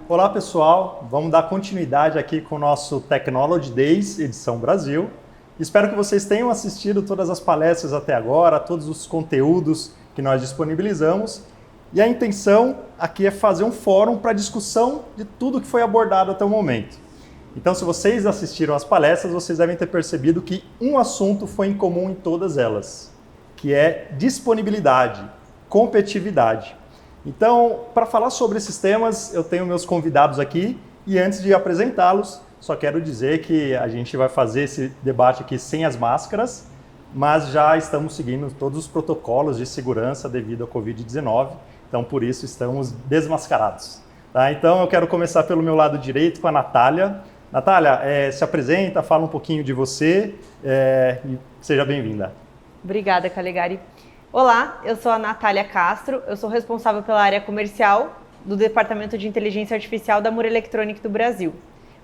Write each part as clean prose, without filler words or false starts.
Olá pessoal, vamos dar continuidade aqui com o nosso Technology Days, edição Brasil. Espero que vocês tenham assistido todas as palestras até agora, todos os conteúdos que nós disponibilizamos. E a intenção aqui é fazer um fórum para discussão de tudo que foi abordado até o momento. Então, se vocês assistiram às palestras, vocês devem ter percebido que um assunto foi em comum em todas elas, que é disponibilidade, competitividade. Então, para falar sobre esses temas, eu tenho meus convidados aqui e antes de apresentá-los, só quero dizer que a gente vai fazer esse debate aqui sem as máscaras, mas já estamos seguindo todos os protocolos de segurança devido à Covid-19, então por isso estamos desmascarados. Tá? Então, eu quero começar pelo meu lado direito com a Natália. Natália, se apresenta, fala um pouquinho de você e seja bem-vinda. Obrigada, Calegari. Olá, eu sou a Natália Castro, eu sou responsável pela área comercial do Departamento de Inteligência Artificial da Moura Electronic do Brasil.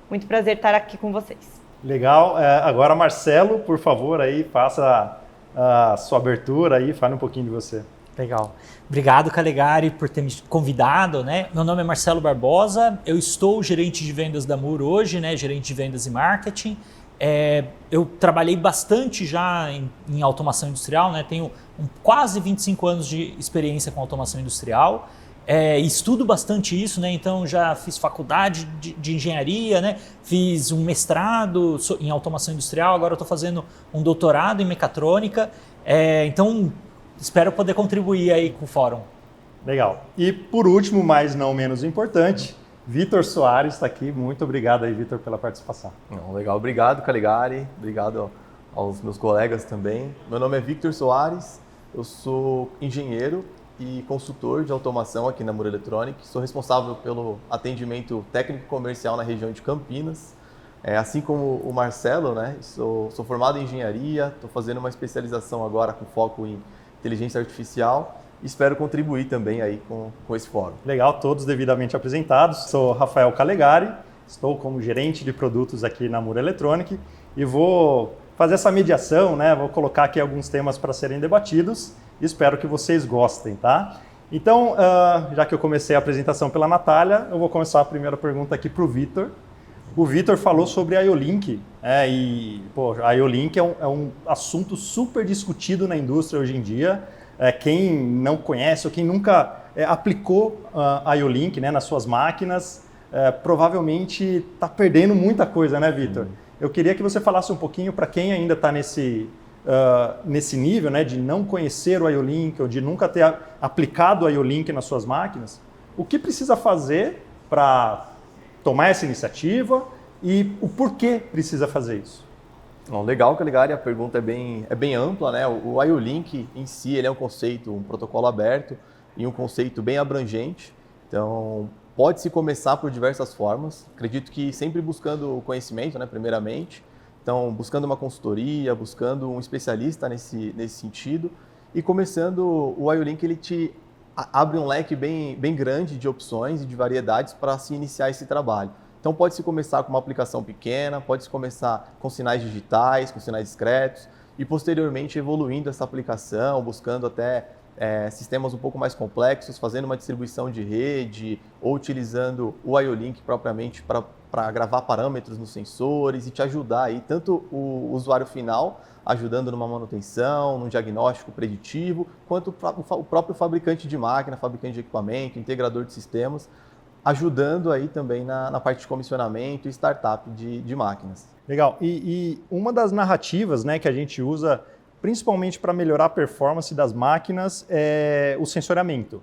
Muito prazer estar aqui com vocês. Legal. Agora, Marcelo, por favor, aí, faça a sua abertura aí, fale um pouquinho de você. Legal. Obrigado, Calegari, por ter me convidado, né? Meu nome é Marcelo Barbosa, eu estou gerente de vendas da Moura hoje, né? Gerente de vendas e marketing. Eu trabalhei bastante já em automação industrial, né? Tenho quase 25 anos de experiência com automação industrial. Estudo bastante isso, né? Então já fiz faculdade de engenharia, né? Fiz um mestrado em automação industrial, agora estou fazendo um doutorado em mecatrônica. Então espero poder contribuir aí com o fórum. Legal. E por último, mas não menos importante, Vitor Soares está aqui. Muito obrigado aí, Vitor, pela participação. Legal, obrigado, Calegari. Obrigado aos meus colegas também. Meu nome é Victor Soares, eu sou engenheiro e consultor de automação aqui na Moura Electronic. Sou responsável pelo atendimento técnico comercial na região de Campinas. Assim como o Marcelo, né? Sou formado em engenharia, estou fazendo uma especialização agora com foco em inteligência artificial. Espero contribuir também aí com esse fórum. Legal, todos devidamente apresentados. Sou Rafael Calegari, estou como gerente de produtos aqui na Moura Electronic e vou fazer essa mediação, né? Vou colocar aqui alguns temas para serem debatidos e espero que vocês gostem, tá? Então, já que eu comecei a apresentação pela Natália, eu vou começar a primeira pergunta aqui para o Vitor. O Vitor falou sobre a IO-Link, a IO-Link é um assunto super discutido na indústria hoje em dia. Quem não conhece ou quem nunca aplicou a IO-Link, né, nas suas máquinas, provavelmente está perdendo muita coisa, né, Vitor? Eu queria que você falasse um pouquinho para quem ainda está nesse nível, né, de não conhecer o IO-Link ou de nunca ter aplicado a IO-Link nas suas máquinas, o que precisa fazer para tomar essa iniciativa e o porquê precisa fazer isso. Legal, Calegari, a pergunta é bem ampla, né? O IO-Link em si ele é um conceito, um protocolo aberto e um conceito bem abrangente. Então, pode-se começar por diversas formas. Acredito que sempre buscando o conhecimento, né, primeiramente. Então, buscando uma consultoria, buscando um especialista nesse sentido. E começando, o IO-Link ele te abre um leque bem grande de opções e de variedades para se iniciar esse trabalho. Então pode-se começar com uma aplicação pequena, pode-se começar com sinais digitais, com sinais discretos e posteriormente evoluindo essa aplicação, buscando até sistemas um pouco mais complexos, fazendo uma distribuição de rede ou utilizando o IO-Link propriamente para gravar parâmetros nos sensores e te ajudar aí, tanto o usuário final, ajudando numa manutenção, num diagnóstico preditivo, quanto o próprio fabricante de máquina, fabricante de equipamento, integrador de sistemas, ajudando aí também na parte de comissionamento e startup de máquinas. Legal. E uma das narrativas, né, que a gente usa principalmente para melhorar a performance das máquinas é o sensoriamento.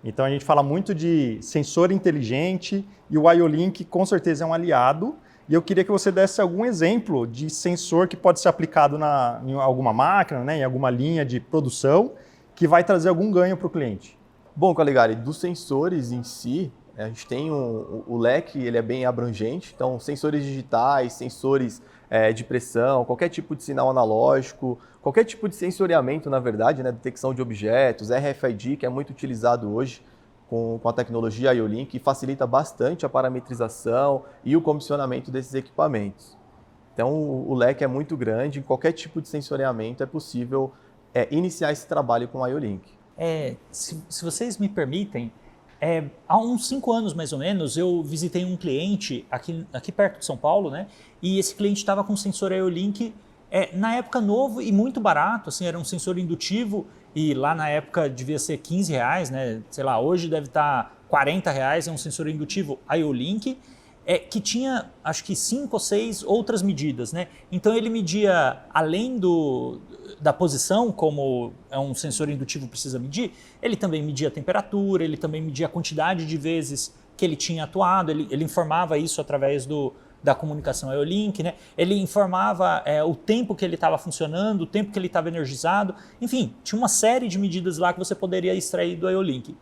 Então a gente fala muito de sensor inteligente e o IO-Link com certeza é um aliado. E eu queria que você desse algum exemplo de sensor que pode ser aplicado em alguma máquina, né, em alguma linha de produção, que vai trazer algum ganho para o cliente. Bom, Calegari, dos sensores em si, a gente tem o leque, ele é bem abrangente, então sensores digitais, sensores de pressão, qualquer tipo de sinal analógico, qualquer tipo de sensoriamento, na verdade, né, detecção de objetos, RFID, que é muito utilizado hoje com a tecnologia IO-Link, e facilita bastante a parametrização e o comissionamento desses equipamentos. Então o leque é muito grande, em qualquer tipo de sensoriamento é possível iniciar esse trabalho com o IO-Link. Se vocês me permitem, há uns 5 anos, mais ou menos, eu visitei um cliente aqui perto de São Paulo, né? E esse cliente estava com um sensor IO-Link, na época novo e muito barato, assim, era um sensor indutivo e lá na época devia ser R$15, né? Sei lá, hoje deve estar R$40, é um sensor indutivo IO-Link, que tinha, acho que 5 ou 6 outras medidas, né? Então ele media, além da posição, como é um sensor indutivo precisa medir, ele também media a temperatura, ele também media a quantidade de vezes que ele tinha atuado, ele informava isso através da comunicação IO-Link, né? Ele informava o tempo que ele estava funcionando, o tempo que ele estava energizado, enfim, tinha uma série de medidas lá que você poderia extrair do IO-Link.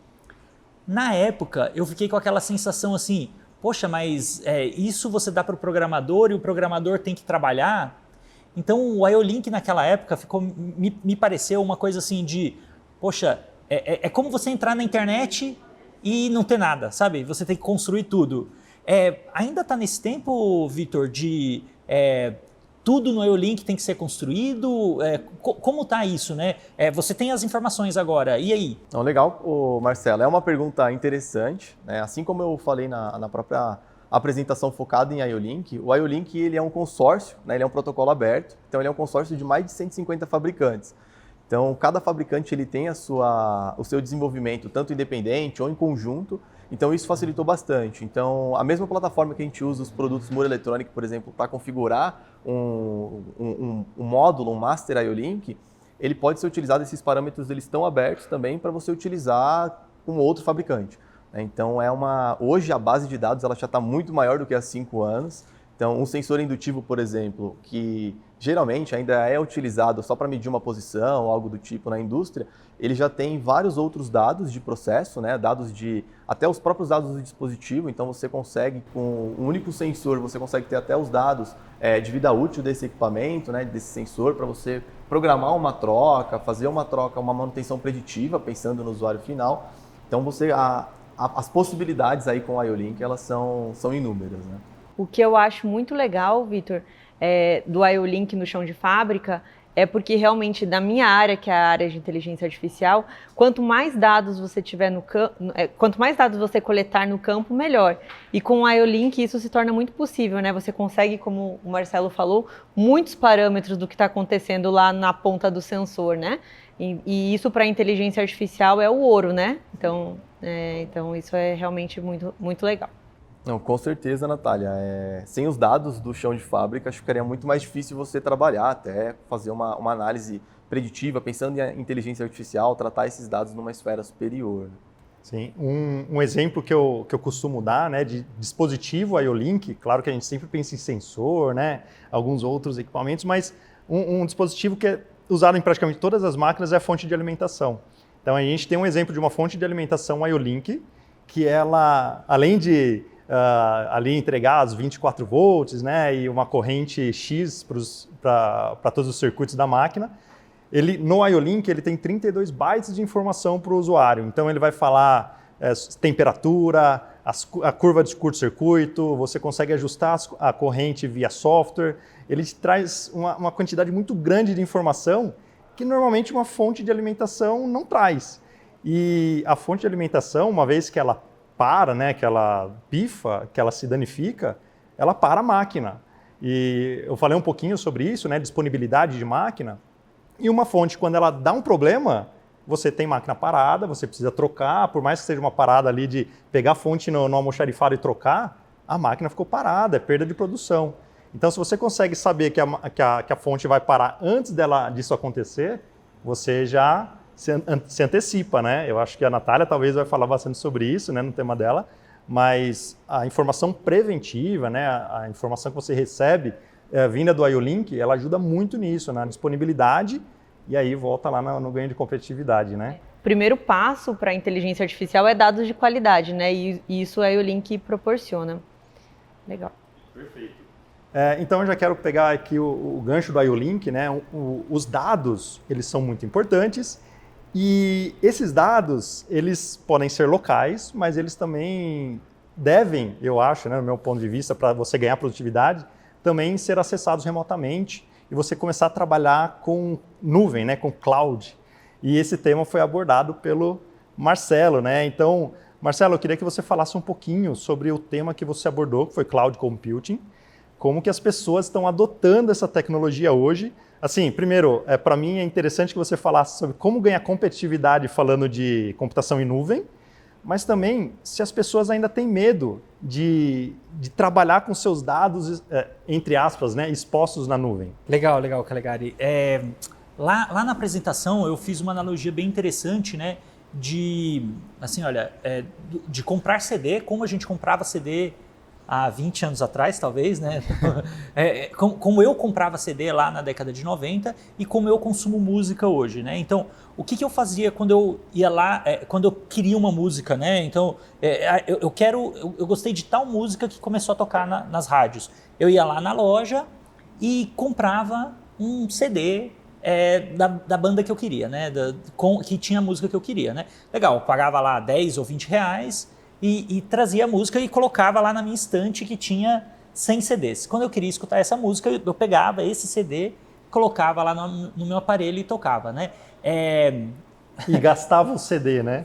Na época, eu fiquei com aquela sensação assim, poxa, mas isso você dá para o programador e o programador tem que trabalhar? Então o IO-Link naquela época me pareceu uma coisa assim de, poxa, é como você entrar na internet e não ter nada, sabe? Você tem que construir tudo. Ainda está nesse tempo, Vitor, de tudo no IO-Link tem que ser construído? Como está isso, né? Você tem as informações agora, e aí? Então, legal, Marcelo. É uma pergunta interessante, né? Assim como eu falei na própria apresentação focada em IO-Link, o IO-Link ele é um consórcio, né? Ele é um protocolo aberto, então ele é um consórcio de mais de 150 fabricantes. Então, cada fabricante ele tem o seu desenvolvimento, tanto independente ou em conjunto, então isso facilitou bastante. Então, a mesma plataforma que a gente usa os produtos Moura Electronic, por exemplo, para configurar um módulo, um master IO-Link, ele pode ser utilizado, esses parâmetros eles estão abertos também para você utilizar com outro fabricante. Então, hoje a base de dados ela já está muito maior do que há 5 anos. Então, um sensor indutivo, por exemplo, que geralmente ainda é utilizado só para medir uma posição, algo do tipo na indústria, ele já tem vários outros dados de processo, né? Até os próprios dados do dispositivo, então você consegue, com um único sensor, você consegue ter até os dados de vida útil desse equipamento, né? Desse sensor, para você programar uma troca, fazer uma troca, uma manutenção preditiva, pensando no usuário final. Então, as possibilidades aí com o IO-Link, elas são inúmeras, né? O que eu acho muito legal, Vitor, do IO-Link no chão de fábrica, é porque realmente da minha área, que é a área de inteligência artificial, quanto mais dados você tiver quanto mais dados você coletar no campo, melhor. E com o IO-Link isso se torna muito possível, né? Você consegue, como o Marcelo falou, muitos parâmetros do que está acontecendo lá na ponta do sensor, né? E isso para a inteligência artificial é o ouro, né? Então isso é realmente muito, muito legal. Não, com certeza, Natália. Sem os dados do chão de fábrica, acho que ficaria muito mais difícil você trabalhar, até fazer uma análise preditiva, pensando em inteligência artificial, tratar esses dados numa esfera superior. Sim, um exemplo que eu costumo dar, né, de dispositivo IO-Link, claro que a gente sempre pensa em sensor, né, alguns outros equipamentos, mas um dispositivo que é usado em praticamente todas as máquinas é a fonte de alimentação. Então a gente tem um exemplo de uma fonte de alimentação IO-Link, que ela, além de ali entregar os 24 volts, né, e uma corrente X para todos os circuitos da máquina, no IO-Link ele tem 32 bytes de informação para o usuário. Então ele vai falar temperatura, a curva de curto-circuito, você consegue ajustar a corrente via software. Ele traz uma quantidade muito grande de informação que normalmente uma fonte de alimentação não traz. E a fonte de alimentação, uma vez que ela para, né, que ela pifa, que ela se danifica, ela para a máquina. E eu falei um pouquinho sobre isso, né, disponibilidade de máquina. E uma fonte, quando ela dá um problema, você tem máquina parada, você precisa trocar, por mais que seja uma parada ali de pegar a fonte no almoxarifado e trocar, a máquina ficou parada, é perda de produção. Então, se você consegue saber que a fonte vai parar antes disso acontecer, você já se antecipa, né? Eu acho que a Natália talvez vai falar bastante sobre isso, né, no tema dela, mas a informação preventiva, né, a informação que você recebe vinda do IO-Link, ela ajuda muito nisso, na disponibilidade, e aí volta lá no ganho de competitividade, né? O primeiro passo para a inteligência artificial é dados de qualidade, né? E isso o IO-Link proporciona. Legal. Perfeito. Então eu já quero pegar aqui o gancho do IO-Link, né? Os dados, eles são muito importantes. E esses dados, eles podem ser locais, mas eles também devem, eu acho, né, no meu ponto de vista, para você ganhar produtividade, também ser acessados remotamente e você começar a trabalhar com nuvem, né, com cloud. E esse tema foi abordado pelo Marcelo, né? Então, Marcelo, eu queria que você falasse um pouquinho sobre o tema que você abordou, que foi Cloud Computing, como que as pessoas estão adotando essa tecnologia hoje. Assim, primeiro, para mim é interessante que você falasse sobre como ganhar competitividade falando de computação em nuvem, mas também se as pessoas ainda têm medo de trabalhar com seus dados, entre aspas, né, expostos na nuvem. Legal, Calegari. Lá na apresentação eu fiz uma analogia bem interessante, né, de comprar CD, como a gente comprava CD há 20 anos atrás, talvez, né? Como eu comprava CD lá na década de 90 e como eu consumo música hoje, né? Então, o que eu fazia quando eu ia lá, quando eu queria uma música, né? Então, eu gostei de tal música que começou a tocar nas rádios. Eu ia lá na loja e comprava um CD da banda que eu queria, né? Que tinha a música que eu queria, né? Legal, eu pagava lá 10 ou 20 reais e trazia a música e colocava lá na minha estante que tinha 100 CDs. Quando eu queria escutar essa música, eu pegava esse CD, colocava lá no meu aparelho e tocava, né? E gastava o CD, né?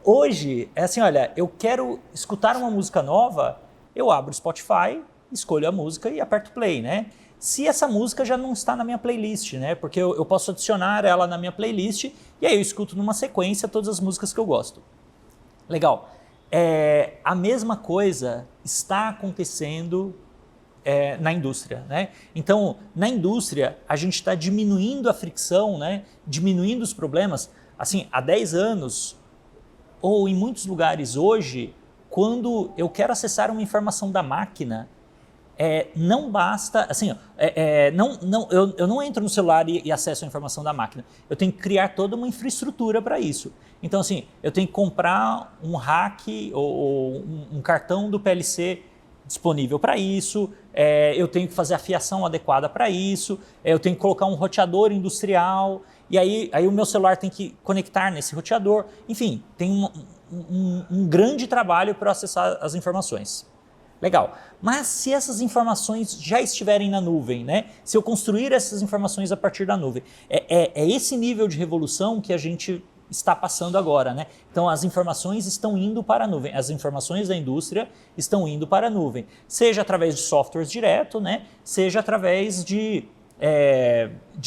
Hoje, é assim, olha, eu quero escutar uma música nova, eu abro o Spotify, escolho a música e aperto play, né? Se essa música já não está na minha playlist, né? Porque eu posso adicionar ela na minha playlist e aí eu escuto numa sequência todas as músicas que eu gosto. Legal. A mesma coisa está acontecendo na indústria, né? Então, na indústria, a gente está diminuindo a fricção, né? Diminuindo os problemas. Assim, há 10 anos, ou em muitos lugares hoje, quando eu quero acessar uma informação da máquina, não basta, assim, eu não entro no celular e acesso a informação da máquina. Eu tenho que criar toda uma infraestrutura para isso. Então, assim, eu tenho que comprar um rack ou um cartão do PLC disponível para isso, eu tenho que fazer a fiação adequada para isso, eu tenho que colocar um roteador industrial, e aí o meu celular tem que conectar nesse roteador. Enfim, tem um grande trabalho para acessar as informações. Legal, mas se essas informações já estiverem na nuvem, né? Se eu construir essas informações a partir da nuvem, é esse nível de revolução que a gente está passando agora, né? Então as informações estão indo para a nuvem, as informações da indústria estão indo para a nuvem, seja através de softwares direto, né? Seja através de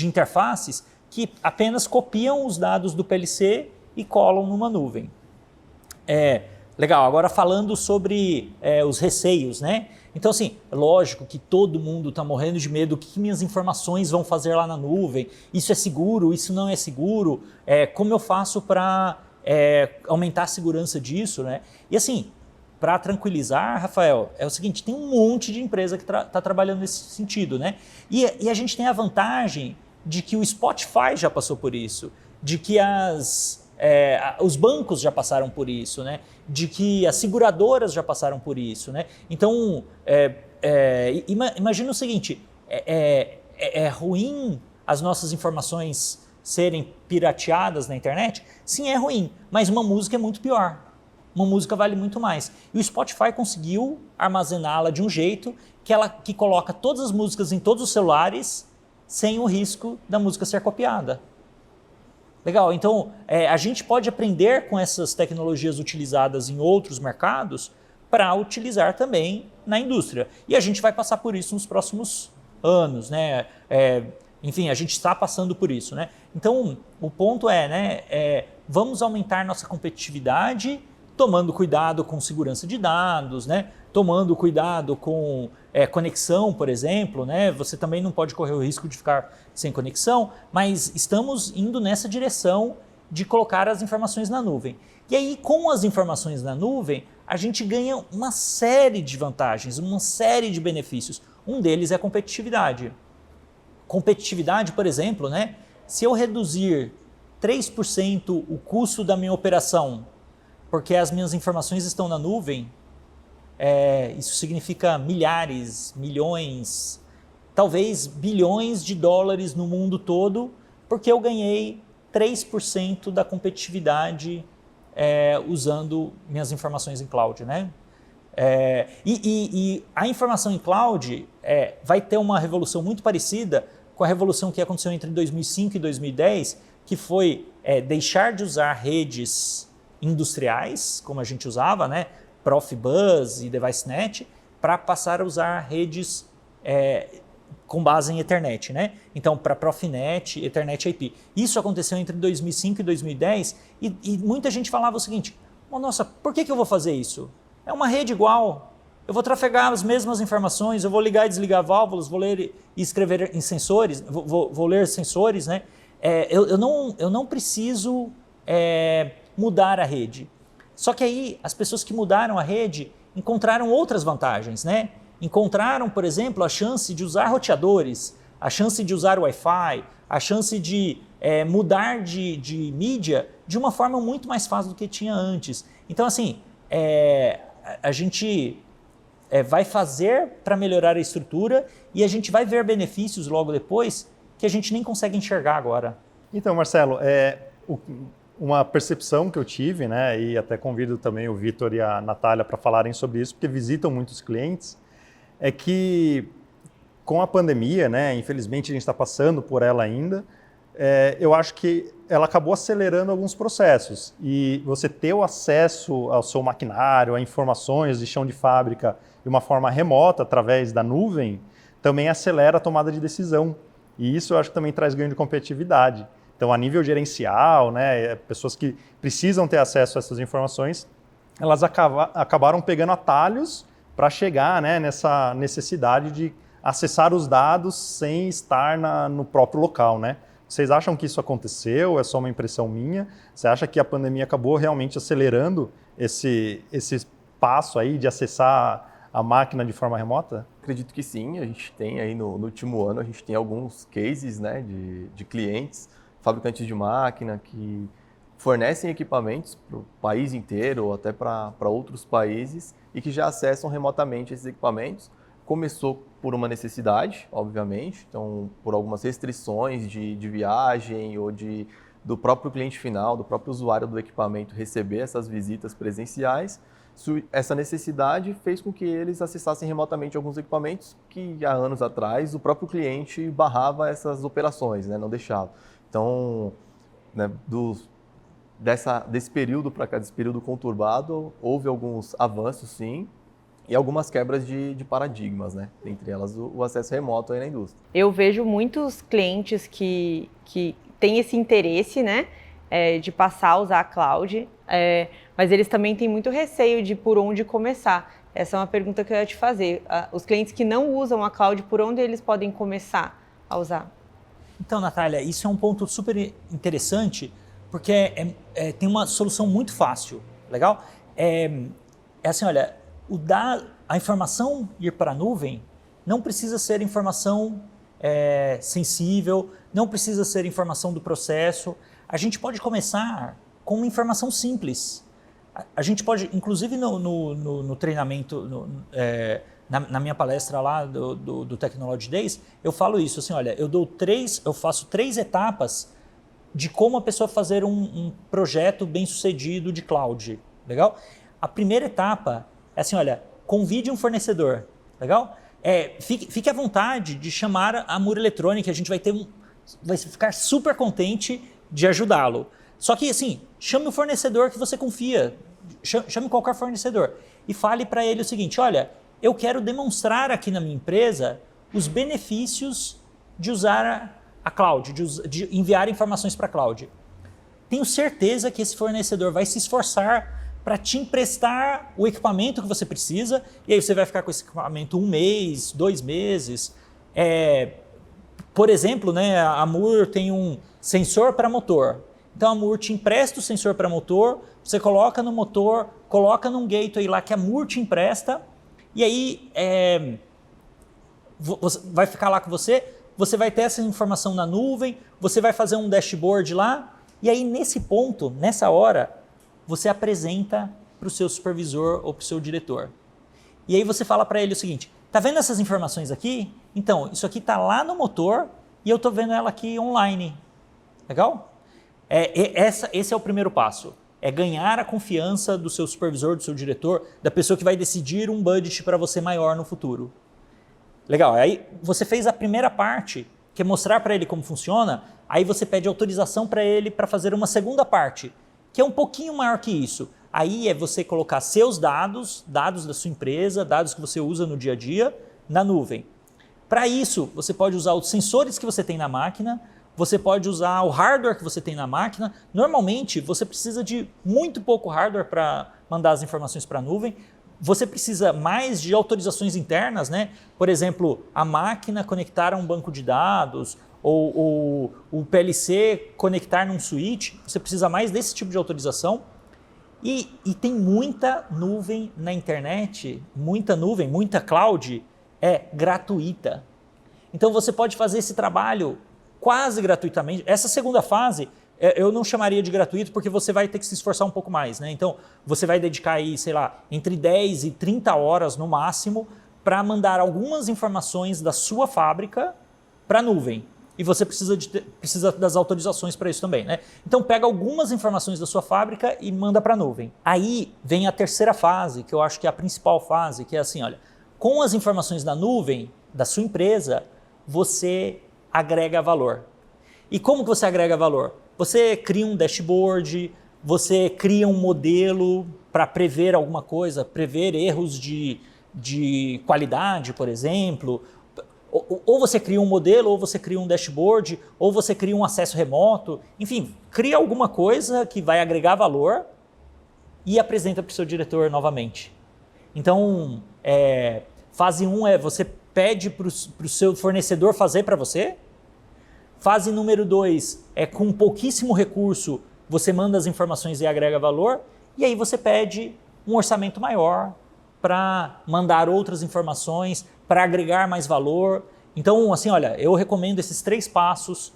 interfaces que apenas copiam os dados do PLC e colam numa nuvem. Legal, agora falando sobre os receios, né? Então, assim, lógico que todo mundo está morrendo de medo, o que minhas informações vão fazer lá na nuvem, isso é seguro, isso não é seguro, como eu faço para aumentar a segurança disso, né? E assim, para tranquilizar, Rafael, é o seguinte, tem um monte de empresa que está trabalhando nesse sentido, né? E a gente tem a vantagem de que o Spotify já passou por isso, de que os bancos já passaram por isso, né? De que as seguradoras já passaram por isso, né? Então, imagina o seguinte, é ruim as nossas informações serem pirateadas na internet? Sim, é ruim, mas uma música é muito pior. Uma música vale muito mais. E o Spotify conseguiu armazená-la de um jeito que coloca todas as músicas em todos os celulares sem o risco da música ser copiada. Legal, então a gente pode aprender com essas tecnologias utilizadas em outros mercados para utilizar também na indústria. E a gente vai passar por isso nos próximos anos, né? Enfim, a gente está passando por isso, né? Então, o ponto vamos aumentar nossa competitividade tomando cuidado com segurança de dados, né? Tomando cuidado com conexão, por exemplo, né? Você também não pode correr o risco de ficar sem conexão, mas estamos indo nessa direção de colocar as informações na nuvem. E aí, com as informações na nuvem, a gente ganha uma série de vantagens, uma série de benefícios. Um deles é a competitividade. Competitividade, por exemplo, né? Se eu reduzir 3% o custo da minha operação, porque as minhas informações estão na nuvem, isso significa milhares, milhões, talvez bilhões de dólares no mundo todo, porque eu ganhei 3% da competitividade usando minhas informações em cloud, né? E a informação em cloud vai ter uma revolução muito parecida com a revolução que aconteceu entre 2005 e 2010, que foi deixar de usar redes industriais, como a gente usava, né? Profibus e DeviceNet, para passar a usar redes com base em Ethernet, né? Então, para Profinet, Ethernet IP. Isso aconteceu entre 2005 e 2010 e muita gente falava o seguinte, nossa, por que eu vou fazer isso? É uma rede igual, eu vou trafegar as mesmas informações, eu vou ligar e desligar válvulas, vou ler e escrever em sensores, vou ler sensores, né? Eu não preciso mudar a rede. Só que aí as pessoas que mudaram a rede encontraram outras vantagens, né? Encontraram, por exemplo, a chance de usar roteadores, a chance de usar Wi-Fi, a chance de mudar de mídia de uma forma muito mais fácil do que tinha antes. Então, assim, a gente vai fazer para melhorar a estrutura e a gente vai ver benefícios logo depois que a gente nem consegue enxergar agora. Então, Marcelo, uma percepção que eu tive, né, e até convido também o Vitor e a Natália para falarem sobre isso, porque visitam muitos clientes, é que com a pandemia, né, infelizmente a gente está passando por ela ainda, eu acho que ela acabou acelerando alguns processos e você ter o acesso ao seu maquinário, a informações de chão de fábrica de uma forma remota, através da nuvem, também acelera a tomada de decisão. E isso eu acho que também traz ganho de competitividade. Então, a nível gerencial, né, pessoas que precisam ter acesso a essas informações, elas acabaram pegando atalhos para chegar, né, nessa necessidade de acessar os dados sem estar no próprio local, né? Vocês acham que isso aconteceu? É só uma impressão minha? Você acha que a pandemia acabou realmente acelerando esse passo aí de acessar a máquina de forma remota? Acredito que sim. A gente tem aí no último ano, a gente tem alguns cases, né, de clientes, fabricantes de máquina que fornecem equipamentos para o país inteiro ou até para outros países e que já acessam remotamente esses equipamentos. Começou por uma necessidade, obviamente, então por algumas restrições de viagem ou do próprio cliente final, do próprio usuário do equipamento receber essas visitas presenciais. Essa necessidade fez com que eles acessassem remotamente alguns equipamentos que há anos atrás o próprio cliente barrava essas operações, né, não deixava. Então, né, desse período para cá, desse período conturbado, houve alguns avanços, sim, e algumas quebras de paradigmas, né? Entre elas o acesso remoto aí na indústria. Eu vejo muitos clientes que têm esse interesse, né, de passar a usar a cloud, mas eles também têm muito receio de por onde começar. Essa é uma pergunta que eu ia te fazer. Os clientes que não usam a cloud, por onde eles podem começar a usar? Então, Natália, isso é um ponto super interessante, porque tem uma solução muito fácil, legal? Assim, olha, a informação ir para a nuvem não precisa ser informação sensível, não precisa ser informação do processo. A gente pode começar com uma informação simples. A gente pode, inclusive no treinamento, na minha palestra lá do Technology Days, eu falo isso, assim, olha, eu faço 3 etapas de como a pessoa fazer um projeto bem sucedido de cloud, legal? A primeira etapa é assim, olha, convide um fornecedor, legal? Fique à vontade de chamar a Muro Eletrônica, a gente vai ficar super contente de ajudá-lo. Só que assim, chame o fornecedor que você confia, chame qualquer fornecedor e fale para ele o seguinte, olha, eu quero demonstrar aqui na minha empresa os benefícios de usar a cloud, de enviar informações para a cloud. Tenho certeza que esse fornecedor vai se esforçar para te emprestar o equipamento que você precisa, e aí você vai ficar com esse equipamento 1 mês, 2 meses. Por exemplo, né, a Mur tem um sensor para motor. Então a Mur te empresta o sensor para motor, você coloca no motor, coloca num gateway lá que a Mur te empresta, e aí vai ficar lá com você vai ter essa informação na nuvem, você vai fazer um dashboard lá, e aí nesse ponto, nessa hora, você apresenta para o seu supervisor ou para o seu diretor. E aí você fala para ele o seguinte, tá vendo essas informações aqui? Então, isso aqui está lá no motor e eu estou vendo ela aqui online. Legal? Esse é o primeiro passo. É ganhar a confiança do seu supervisor, do seu diretor, da pessoa que vai decidir um budget para você maior no futuro. Legal, aí você fez a primeira parte, que é mostrar para ele como funciona, aí você pede autorização para ele para fazer uma segunda parte, que é um pouquinho maior que isso. Aí é você colocar seus dados, dados da sua empresa, dados que você usa no dia a dia, na nuvem. Para isso, você pode usar os sensores que você tem na máquina, você pode usar o hardware que você tem na máquina. Normalmente, você precisa de muito pouco hardware para mandar as informações para a nuvem. Você precisa mais de autorizações internas, né? Por exemplo, a máquina conectar a um banco de dados ou o PLC conectar num switch. Você precisa mais desse tipo de autorização. E tem muita nuvem na internet, muita cloud gratuita. Então você pode fazer esse trabalho quase gratuitamente. Essa segunda fase eu não chamaria de gratuito porque você vai ter que se esforçar um pouco mais, né? Então você vai dedicar aí, sei lá, entre 10 e 30 horas no máximo para mandar algumas informações da sua fábrica para a nuvem. E você precisa das autorizações para isso também, né? Então pega algumas informações da sua fábrica e manda para a nuvem. Aí vem a terceira fase, que eu acho que é a principal fase, que é assim, olha, com as informações da nuvem, da sua empresa, você agrega valor. E como que você agrega valor? Você cria um dashboard, você cria um modelo para prever alguma coisa, prever erros de qualidade, por exemplo. Ou você cria um modelo, ou você cria um dashboard, ou você cria um acesso remoto. Enfim, cria alguma coisa que vai agregar valor e apresenta para o seu diretor novamente. Então, fase 1 é você pede para o seu fornecedor fazer para você. Fase número 2 é com pouquíssimo recurso, você manda as informações e agrega valor. E aí você pede um orçamento maior para mandar outras informações, para agregar mais valor. Então, assim, olha, eu recomendo esses 3 passos.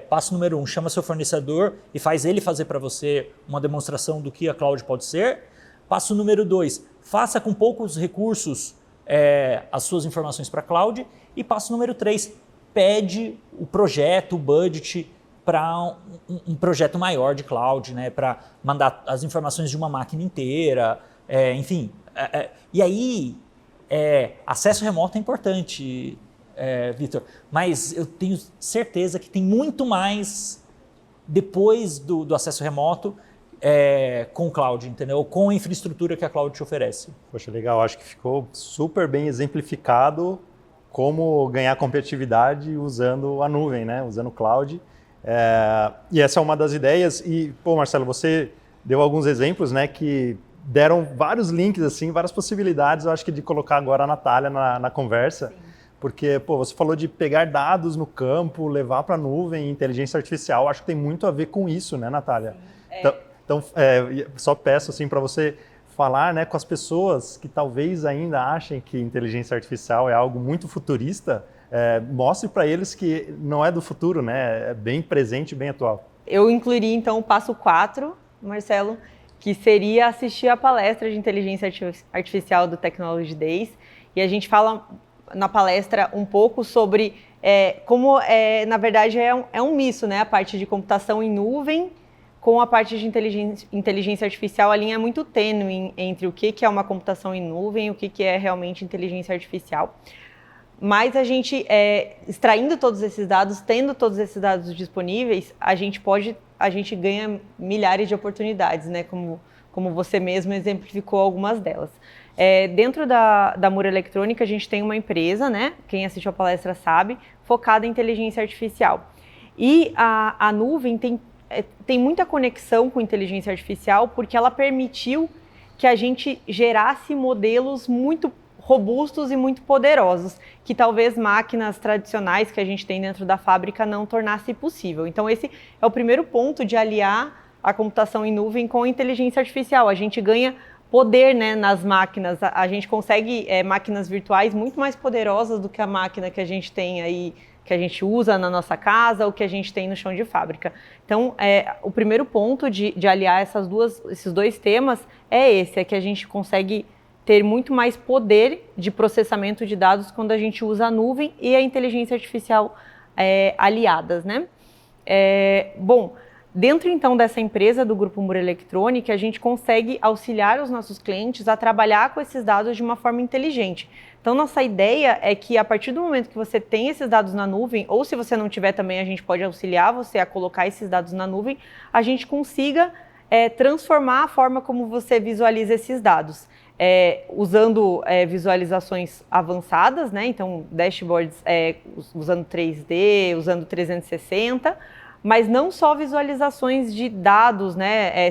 Passo número 1, chama seu fornecedor e faz ele fazer para você uma demonstração do que a cloud pode ser. Passo número 2, faça com poucos recursos as suas informações para a cloud. E passo número 3, pede o projeto, o budget para um projeto maior de cloud, né, para mandar as informações de uma máquina inteira, enfim. E aí, acesso remoto é importante, Vitor, mas eu tenho certeza que tem muito mais depois do acesso remoto com o cloud, entendeu? Com a infraestrutura que a cloud te oferece. Poxa, legal. Acho que ficou super bem exemplificado como ganhar competitividade usando a nuvem, né? Usando o cloud. E essa é uma das ideias. E, pô, Marcelo, você deu alguns exemplos, né, que deram vários links, assim, várias possibilidades, eu acho que de colocar agora a Natália na conversa. Sim. Porque, pô, você falou de pegar dados no campo, levar para a nuvem, inteligência artificial, acho que tem muito a ver com isso, né, Natália? Então, só peço, assim, para você falar, né, com as pessoas que talvez ainda achem que inteligência artificial é algo muito futurista, mostre para eles que não é do futuro, né, é bem presente, bem atual. Eu incluiria, então, o passo 4, Marcelo, que seria assistir a palestra de inteligência artificial do Technology Days. E a gente fala na palestra um pouco sobre como, na verdade, é um misto, né? A parte de computação em nuvem com a parte de inteligência artificial. A linha é muito tênue entre o que é uma computação em nuvem e o que é realmente inteligência artificial. Mas a gente, extraindo todos esses dados, tendo todos esses dados disponíveis, a gente ganha milhares de oportunidades, né? Como você mesmo exemplificou algumas delas. Dentro da Mura Eletrônica, a gente tem uma empresa, né? Quem assistiu a palestra sabe, focada em inteligência artificial. E a nuvem tem muita conexão com inteligência artificial porque ela permitiu que a gente gerasse modelos muito robustos e muito poderosos, que talvez máquinas tradicionais que a gente tem dentro da fábrica não tornasse possível. Então esse é o primeiro ponto de aliar a computação em nuvem com a inteligência artificial. A gente ganha poder, né, nas máquinas, a gente consegue máquinas virtuais muito mais poderosas do que a máquina que a gente tem aí, que a gente usa na nossa casa ou que a gente tem no chão de fábrica. Então, o primeiro ponto de aliar esses dois temas é que a gente consegue ter muito mais poder de processamento de dados quando a gente usa a nuvem e a inteligência artificial aliadas, né? Bom, dentro então dessa empresa do Grupo Mura Eletrônica, a gente consegue auxiliar os nossos clientes a trabalhar com esses dados de uma forma inteligente. Então, nossa ideia é que a partir do momento que você tem esses dados na nuvem, ou se você não tiver também, a gente pode auxiliar você a colocar esses dados na nuvem, a gente consiga transformar a forma como você visualiza esses dados. Usando visualizações avançadas, né? Então dashboards usando 3D, usando 360, mas não só visualizações de dados, né?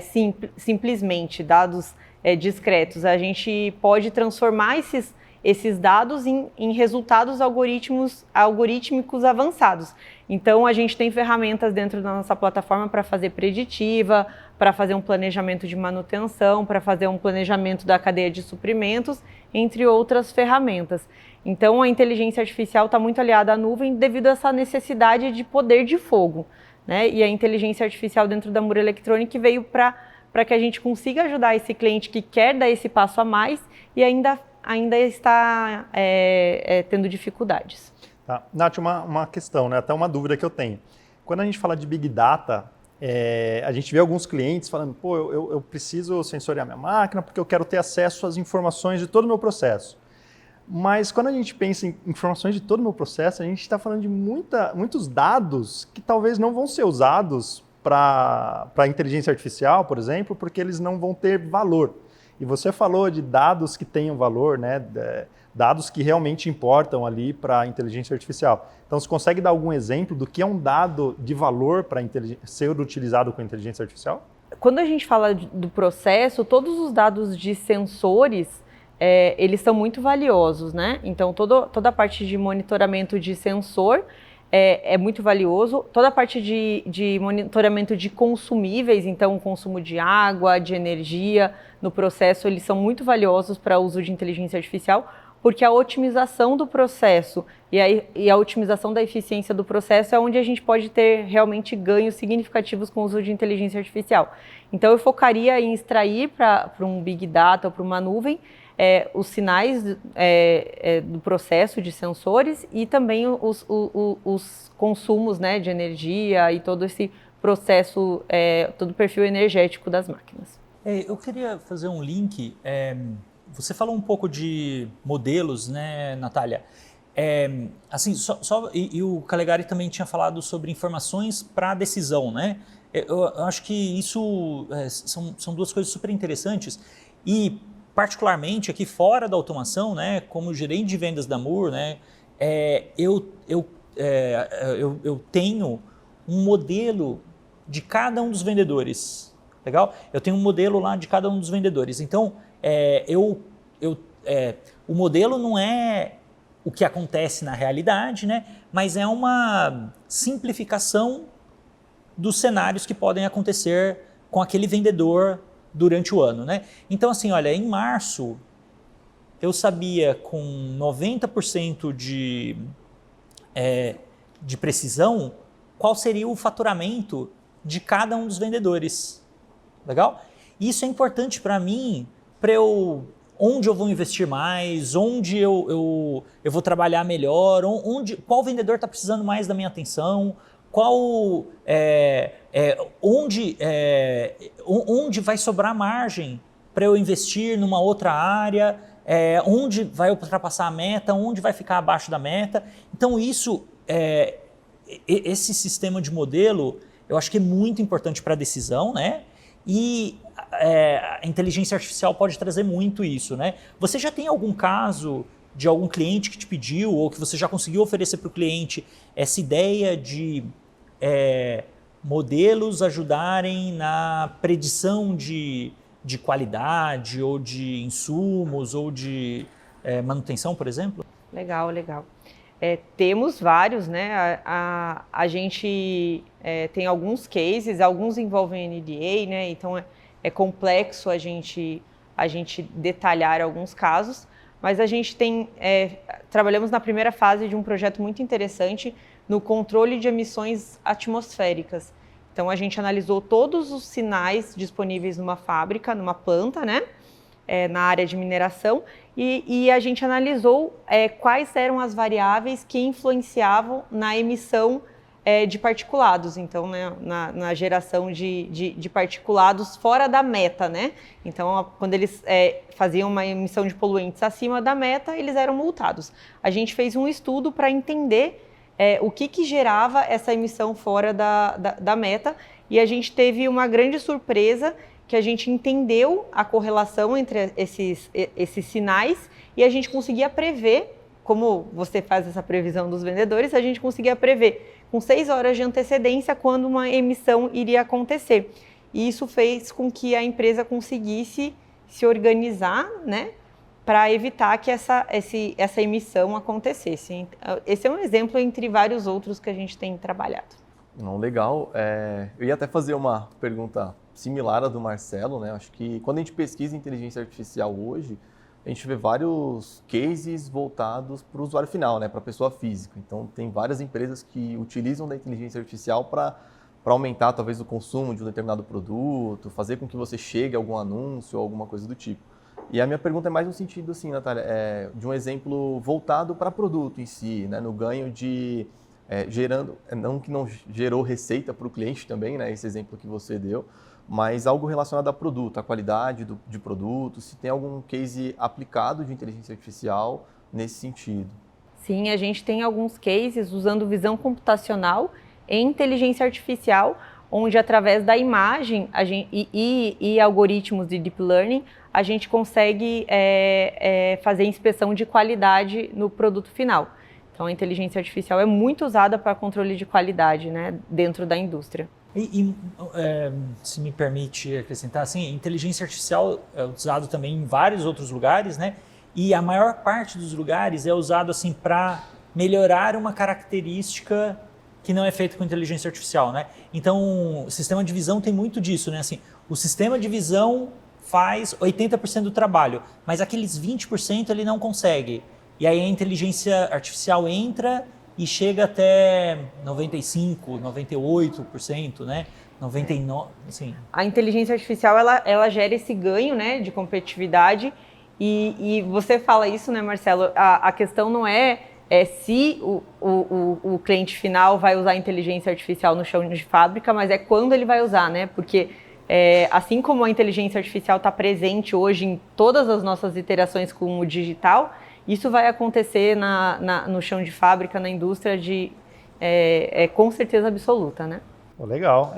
Simplesmente dados discretos. A gente pode transformar esses dados em resultados algorítmicos avançados. Então, a gente tem ferramentas dentro da nossa plataforma para fazer preditiva, para fazer um planejamento de manutenção, para fazer um planejamento da cadeia de suprimentos, entre outras ferramentas. Então, a inteligência artificial está muito aliada à nuvem devido a essa necessidade de poder de fogo, né? E a inteligência artificial dentro da Moura Electronic veio para que a gente consiga ajudar esse cliente que quer dar esse passo a mais e ainda está tendo dificuldades. Tá. Nath, uma questão, né? Até uma dúvida que eu tenho. Quando a gente fala de Big Data, a gente vê alguns clientes falando, pô, eu preciso sensoriar minha máquina porque eu quero ter acesso às informações de todo o meu processo. Mas quando a gente pensa em informações de todo o meu processo, a gente está falando de muitos dados que talvez não vão ser usados para a inteligência artificial, por exemplo, porque eles não vão ter valor. E você falou de dados que tenham valor, né? Dados que realmente importam ali para a inteligência artificial. Então, você consegue dar algum exemplo do que é um dado de valor para ser utilizado com a inteligência artificial? Quando a gente fala do processo, todos os dados de sensores, eles são muito valiosos, né? Então, toda a parte de monitoramento de sensor é muito valioso. Toda a parte de monitoramento de consumíveis, então o consumo de água, de energia no processo, eles são muito valiosos para uso de inteligência artificial, porque a otimização do processo e a otimização da eficiência do processo é onde a gente pode ter realmente ganhos significativos com o uso de inteligência artificial. Então, eu focaria em extrair para um Big Data ou para uma nuvem os sinais do processo de sensores e também os consumos, né, de energia e todo esse processo, todo o perfil energético das máquinas. Eu queria fazer um link. Você falou um pouco de modelos, né, Natália? Assim, e o Calegari também tinha falado sobre informações para decisão, né? Eu acho que isso são duas coisas super interessantes e particularmente aqui fora da automação, né, como gerente de vendas da Moura, né, eu tenho um modelo de cada um dos vendedores, legal? Eu tenho um modelo lá de cada um dos vendedores. Então, o modelo não é o que acontece na realidade, né, mas é uma simplificação dos cenários que podem acontecer com aquele vendedor durante o ano, né? Então, assim, olha, em março eu sabia com 90% de precisão qual seria o faturamento de cada um dos vendedores, legal? Isso é importante para mim, onde eu vou investir mais, onde eu vou trabalhar melhor, qual vendedor está precisando mais da minha atenção, onde vai sobrar margem para eu investir numa outra área, onde vai ultrapassar a meta, onde vai ficar abaixo da meta. Então esse sistema de modelo eu acho que é muito importante para a decisão, né? E a inteligência artificial pode trazer muito isso, né? Você já tem algum caso de algum cliente que te pediu ou que você já conseguiu oferecer para o cliente essa ideia de modelos ajudarem na predição de qualidade ou de insumos ou de manutenção, por exemplo? Legal, legal. Temos vários, né? A gente tem alguns cases, alguns envolvem NDA, né? Então é complexo a gente detalhar alguns casos, mas a gente trabalhamos na primeira fase de um projeto muito interessante no controle de emissões atmosféricas. Então, a gente analisou todos os sinais disponíveis numa fábrica, numa planta, né? Na área de mineração, e a gente analisou quais eram as variáveis que influenciavam na emissão de particulados, então, né, na geração de particulados fora da meta, né? Então, quando eles faziam uma emissão de poluentes acima da meta, eles eram multados. A gente fez um estudo para entender o que gerava essa emissão fora da meta e a gente teve uma grande surpresa que a gente entendeu a correlação entre esses sinais e a gente conseguia prever, como você faz essa previsão dos vendedores, a gente conseguia prever com 6 horas de antecedência quando uma emissão iria acontecer. E isso fez com que a empresa conseguisse se organizar, né, para evitar que essa emissão acontecesse. Esse é um exemplo entre vários outros que a gente tem trabalhado. Não, legal. Eu ia até fazer uma pergunta similar à do Marcelo, né? Acho que quando a gente pesquisa inteligência artificial hoje, a gente vê vários cases voltados para o usuário final, né? Para a pessoa física. Então, tem várias empresas que utilizam da inteligência artificial para aumentar talvez o consumo de um determinado produto, fazer com que você chegue a algum anúncio ou alguma coisa do tipo. E a minha pergunta é mais no sentido, assim, Natália, de um exemplo voltado para produto em si, né? No ganho de gerando, não que não gerou receita para o cliente também, né? Esse exemplo que você deu, mas algo relacionado a produto, a qualidade de produto, se tem algum case aplicado de inteligência artificial nesse sentido. Sim, a gente tem alguns cases usando visão computacional e inteligência artificial, onde através da imagem e algoritmos de deep learning, a gente consegue fazer inspeção de qualidade no produto final. Então, a inteligência artificial é muito usada para controle de qualidade, né, dentro da indústria. Se me permite acrescentar, assim, inteligência artificial é usado também em vários outros lugares, né? E a maior parte dos lugares é usado assim para melhorar uma característica que não é feita com inteligência artificial, né? Então, o sistema de visão tem muito disso, né? Assim, o sistema de visão faz 80% do trabalho, mas aqueles 20% ele não consegue. E aí a inteligência artificial entra e chega até 95%, 98%, né? 99%, assim. A inteligência artificial, ela gera esse ganho, né, de competitividade e você fala isso, né, Marcelo? A questão não é se o cliente final vai usar a inteligência artificial no chão de fábrica, mas é quando ele vai usar, né? Porque assim como a inteligência artificial está presente hoje em todas as nossas iterações com o digital, isso vai acontecer no chão de fábrica, na indústria, com certeza absoluta, né? Legal.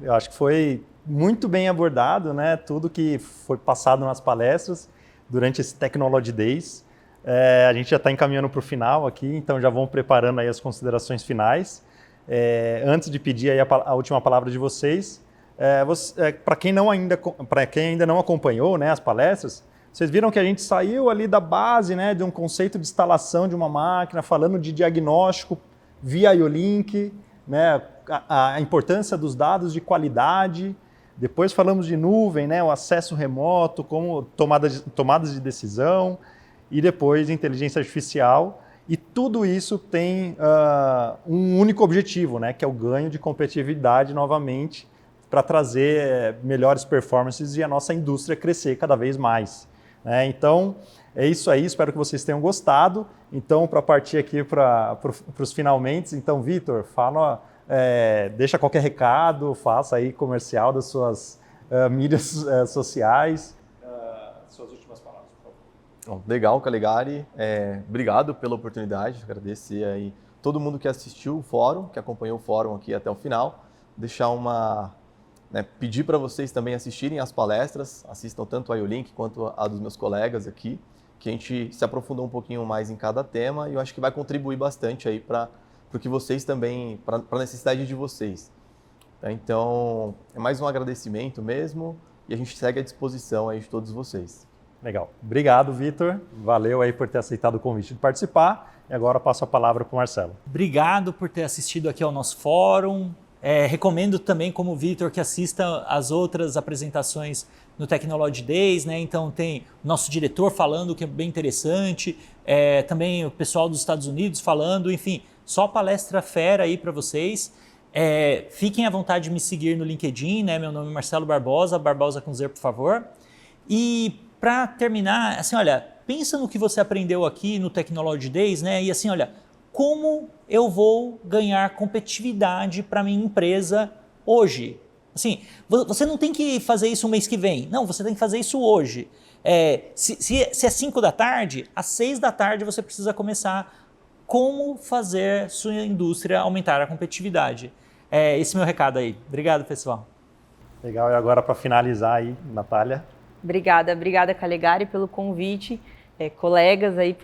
Eu acho que foi muito bem abordado, né? Tudo que foi passado nas palestras durante esse Technology Days. A gente já está encaminhando para o final aqui, então já vamos preparando aí as considerações finais. Antes de pedir aí a última palavra de vocês, para quem ainda não acompanhou, né, as palestras, vocês viram que a gente saiu ali da base, né, de um conceito de instalação de uma máquina, falando de diagnóstico via IO-Link, né, a importância dos dados de qualidade. Depois falamos de nuvem, né, o acesso remoto, como tomadas de decisão, e depois inteligência artificial. E tudo isso tem um único objetivo, né, que é o ganho de competitividade novamente, para trazer melhores performances e a nossa indústria crescer cada vez mais. Então, é isso aí, espero que vocês tenham gostado. Então, para partir aqui para os finalmente, então, Vitor, deixa qualquer recado, faça aí comercial das suas mídias sociais. Suas últimas palavras, por favor. Legal, Calegari. Obrigado pela oportunidade, agradecer aí todo mundo que assistiu o fórum, que acompanhou o fórum aqui até o final. Deixar pedir para vocês também assistirem as palestras, assistam tanto a IO-Link quanto a dos meus colegas aqui, que a gente se aprofundou um pouquinho mais em cada tema e eu acho que vai contribuir bastante aí para o que vocês também, para a necessidade de vocês. Então, é mais um agradecimento mesmo e a gente segue à disposição aí de todos vocês. Legal. Obrigado, Vitor. Valeu aí por ter aceitado o convite de participar. E agora passo a palavra para o Marcelo. Obrigado por ter assistido aqui ao nosso fórum. Recomendo também, como o Vitor, que assista as outras apresentações no Technology Days, né? Então tem o nosso diretor falando, que é bem interessante, também o pessoal dos Estados Unidos falando, enfim, só palestra fera aí para vocês. Fiquem à vontade de me seguir no LinkedIn, né? Meu nome é Marcelo Barbosa, Barbosa com Z, por favor. E para terminar, assim, olha, pensa no que você aprendeu aqui no Technology Days, né? E assim, olha, como eu vou ganhar competitividade para minha empresa hoje? Assim, você não tem que fazer isso o mês que vem. Não, você tem que fazer isso hoje. Se é 5 da tarde, às 6 da tarde você precisa começar como fazer sua indústria aumentar a competitividade. esse meu recado aí. Obrigado, pessoal. Legal, e agora para finalizar aí, Natália. Obrigada, Calegari, pelo convite, colegas aí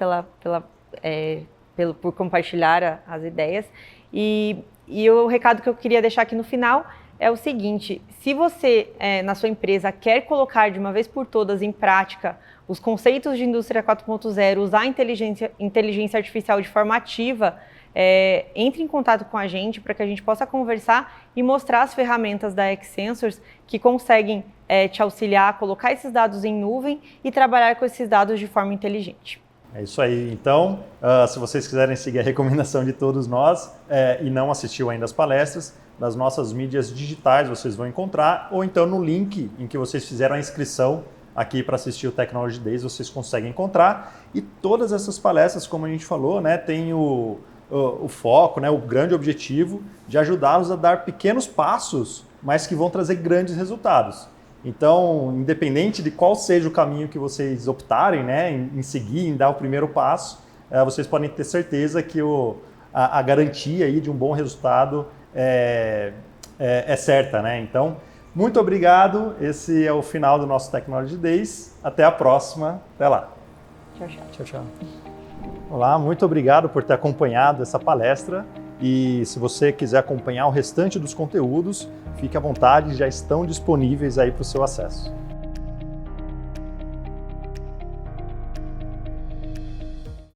por compartilhar as ideias. E o recado que eu queria deixar aqui no final é o seguinte: se você, na sua empresa, quer colocar de uma vez por todas em prática os conceitos de indústria 4.0, usar a inteligência artificial de forma ativa, entre em contato com a gente para que a gente possa conversar e mostrar as ferramentas da Xsensors que conseguem te auxiliar a colocar esses dados em nuvem e trabalhar com esses dados de forma inteligente. É isso aí. Então, se vocês quiserem seguir a recomendação de todos nós e não assistiu ainda às palestras, nas nossas mídias digitais vocês vão encontrar, ou então no link em que vocês fizeram a inscrição aqui para assistir o Technology Days, vocês conseguem encontrar. E todas essas palestras, como a gente falou, né, tem o foco, né, o grande objetivo de ajudá-los a dar pequenos passos, mas que vão trazer grandes resultados. Então, independente de qual seja o caminho que vocês optarem, né, em seguir, em dar o primeiro passo, vocês podem ter certeza que a garantia aí de um bom resultado é certa, né? Então, muito obrigado. Esse é o final do nosso Technology Days. Até a próxima. Até lá. Tchau, tchau. Tchau, tchau. Olá, muito obrigado por ter acompanhado essa palestra. E se você quiser acompanhar o restante dos conteúdos, fique à vontade, já estão disponíveis aí para o seu acesso.